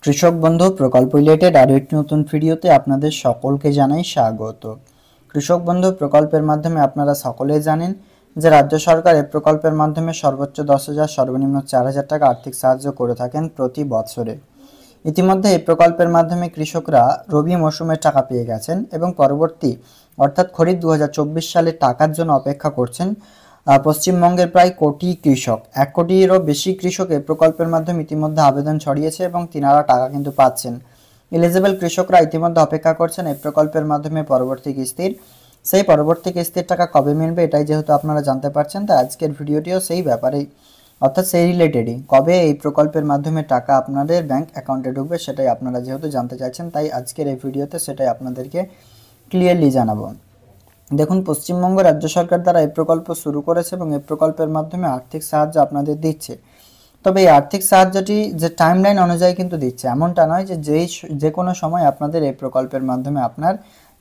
কৃষক বন্ধু প্রকল্প রিলেটেড আরও একটি নতুন ভিডিওতে আপনাদের সকলকে জানাই স্বাগত। কৃষক বন্ধু প্রকল্পের মাধ্যমে আপনারা সকলেই জানেন যে রাজ্য সরকার এই প্রকল্পের মাধ্যমে সর্বোচ্চ 10,000 সর্বনিম্ন 4,000 টাকা আর্থিক সাহায্য করে থাকেন প্রতি বছরে। ইতিমধ্যে এই প্রকল্পের মাধ্যমে কৃষকরা রবি মৌসুমের টাকা পেয়ে গেছেন এবং পরবর্তী অর্থাৎ খরিফ 2024 সালে টাকার জন্য অপেক্ষা করছেন পশ্চিমবঙ্গের প্রায় কোটি কৃষক। 1 কোটিরও বেশি কৃষক এই প্রকল্পের মাধ্যমে ইতিমধ্যে আবেদন ছড়িয়েছে এবং তিনারা টাকা কিন্তু পাচ্ছেন। এলিজিবল কৃষকরা ইতিমধ্যে অপেক্ষা করছেন এই প্রকল্পের মাধ্যমে পরবর্তী কিস্তির। সেই পরবর্তী কিস্তির টাকা কবে মিলবে এটাই যেহেতু আপনারা জানতে পারছেন, তাই আজকের ভিডিওটিও সেই ব্যাপারেই অর্থাৎ সেই রিলেটেডই, কবে এই প্রকল্পের মাধ্যমে টাকা আপনাদের ব্যাংক অ্যাকাউন্টে ঢুকবে সেটাই আপনারা যেহেতু জানতে চাইছেন, তাই আজকের এই ভিডিওতে সেটাই আপনাদেরকে ক্লিয়ারলি জানাবো। দেখুন, পশ্চিমবঙ্গ রাজ্য সরকার দ্বারা এই প্রকল্প শুরু করেছে এবং এই প্রকল্পের মাধ্যমে আর্থিক সাহায্য আপনাদের দিচ্ছে। তবে এই আর্থিক সাহায্যটি যে টাইমলাইন অনুযায়ী কিন্তু দিচ্ছে, এমনটা নয় যে যে কোনো সময় আপনাদের এই প্রকল্পের মাধ্যমে আপনার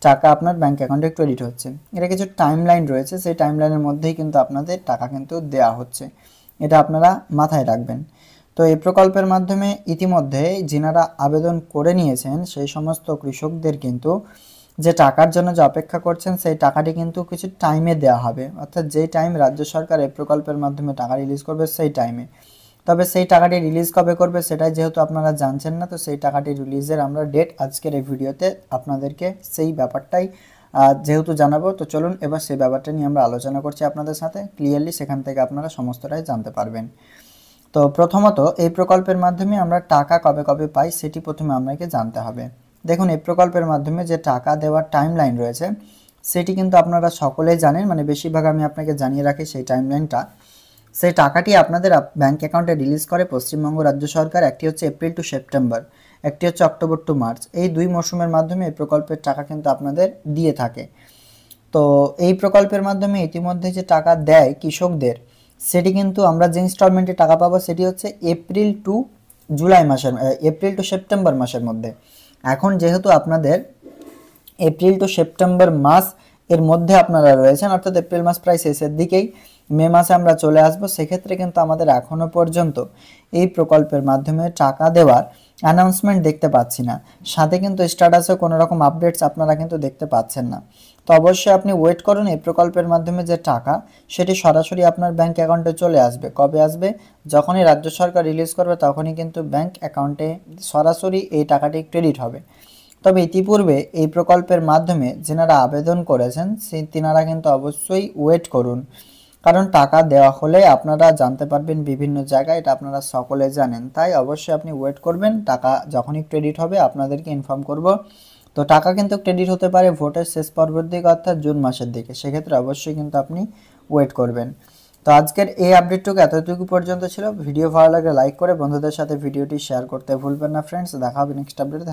টাকা আপনার ব্যাংক অ্যাকাউন্টে ক্রেডিট হচ্ছে। এটা কিছু টাইমলাইন রয়েছে, সেই টাইমলাইনের মধ্যেই কিন্তু আপনাদের টাকা কিন্তু দেওয়া হচ্ছে, এটা আপনারা মাথায় রাখবেন। তো এই প্রকল্পের মাধ্যমে ইতিমধ্যে যিনারা আবেদন করে নিয়েছেন সেই সমস্ত কৃষকদের কিন্তু যে টাকার জন্য যে অপেক্ষা করছেন সেই টাকাটি কিন্তু কিছু টাইমে দেওয়া হবে, অর্থাৎ যেই টাইম রাজ্য সরকার এই প্রকল্পের মাধ্যমে টাকা রিলিজ করবে সেই টাইমে। তবে সেই টাকাটি রিলিজ কবে করবে সেটাই যেহেতু আপনারা জানছেন না, তো সেই টাকাটি রিলিজের আমরা ডেট আজকের এই ভিডিওতে আপনাদেরকে সেই ব্যাপারটাই যেহেতু জানাবো। তো চলুন এবার সেই ব্যাপারটা নিয়ে আমরা আলোচনা করছি আপনাদের সাথে ক্লিয়ারলি, সেখান থেকে আপনারা সমস্তটাই জানতে পারবেন। তো প্রথমত এই প্রকল্পের মাধ্যমে আমরা টাকা কবে কবে পাই সেটি প্রথমে আপনাকে জানতে হবে। দেখুন, এই প্রকল্পের মাধ্যমে যে টাকা দেওয়ার টাইমলাইন রয়েছে সেটি কিন্তু আপনারা সকলেই জানেন, মানে বেশিরভাগ আমি আপনাকে জানিয়ে রাখি সেই টাইমলাইনটা। সেই টাকাটি আপনাদের ব্যাংক অ্যাকাউন্টে রিলিজ করে পশ্চিমবঙ্গ রাজ্য সরকার। একটি হচ্ছে এপ্রিল টু সেপ্টেম্বর, একটি হচ্ছে অক্টোবর টু মার্চ। এই দুই মৌসুমের মাধ্যমে এই প্রকল্পের টাকা কিন্তু আপনাদের দিয়ে থাকে। তো এই প্রকল্পের মাধ্যমে ইতিমধ্যে যে টাকা দেয় কৃষকদের সেটি কিন্তু আমরা যে ইনস্টলমেন্টে টাকা পাবো সেটি হচ্ছে এপ্রিল টু সেপ্টেম্বর মাসের মধ্যে। এখন যেহেতু আপনাদের এপ্রিল টু সেপ্টেম্বর মাস এর মধ্যে আপনারা রয়েছেন, অর্থাৎ এপ্রিল মাস প্রায় শেষের দিকেই, মে মাসে আমরা চলে আসব, সেক্ষেত্রে কিন্তু আমাদের এখনও পর্যন্ত এই প্রকল্পের মাধ্যমে টাকা দেওয়ার অ্যানাউন্সমেন্ট দেখতে পাচ্ছি না। সাথে কিন্তু স্ট্যাটাসে কোনো রকম আপডেটস আপনারা কিন্তু দেখতে পাচ্ছেন না। তো অবশ্যই আপনি ওয়েট করুন, এই প্রকল্পের মাধ্যমে যে টাকা সেটি সরাসরি আপনার ব্যাংক অ্যাকাউন্টে চলে আসবে। কবে আসবে? যখনই রাজ্য সরকার রিলিজ করবে তখনই কিন্তু ব্যাংক অ্যাকাউন্টে সরাসরি এই টাকাটি ক্রেডিট হবে। তবে ইতিপূর্বে এই প্রকল্পের মাধ্যমে যেনারা আবেদন করেছেন তিনারা কিন্তু অবশ্যই ওয়েট করুন, কারণ টাকা দেওয়া হলে আপনারা জানতে পারবেন বিভিন্ন জায়গায়, এটা আপনারা সকলে জানেন। তাই অবশ্যই আপনি ওয়েট করবেন, টাকা যখনই ক্রেডিট হবে আপনাদেরকে ইনফর্ম করব। তো টাকা কিন্তু ক্রেডিট হতে পারে ভোটের শেষ পর্বের দিকে, অর্থাৎ জুন মাসের দিকে, সেক্ষেত্রে অবশ্যই কিন্তু আপনি ওয়েট করবেন। তো আজকের এই আপডেটটুকু এতটুকু পর্যন্ত ছিল। ভিডিও ভালো লাগলে লাইক করে বন্ধুদের সাথে ভিডিওটি শেয়ার করতে ভুলবেন না ফ্রেন্ডস। দেখা হবে নেক্সট আপডেটে।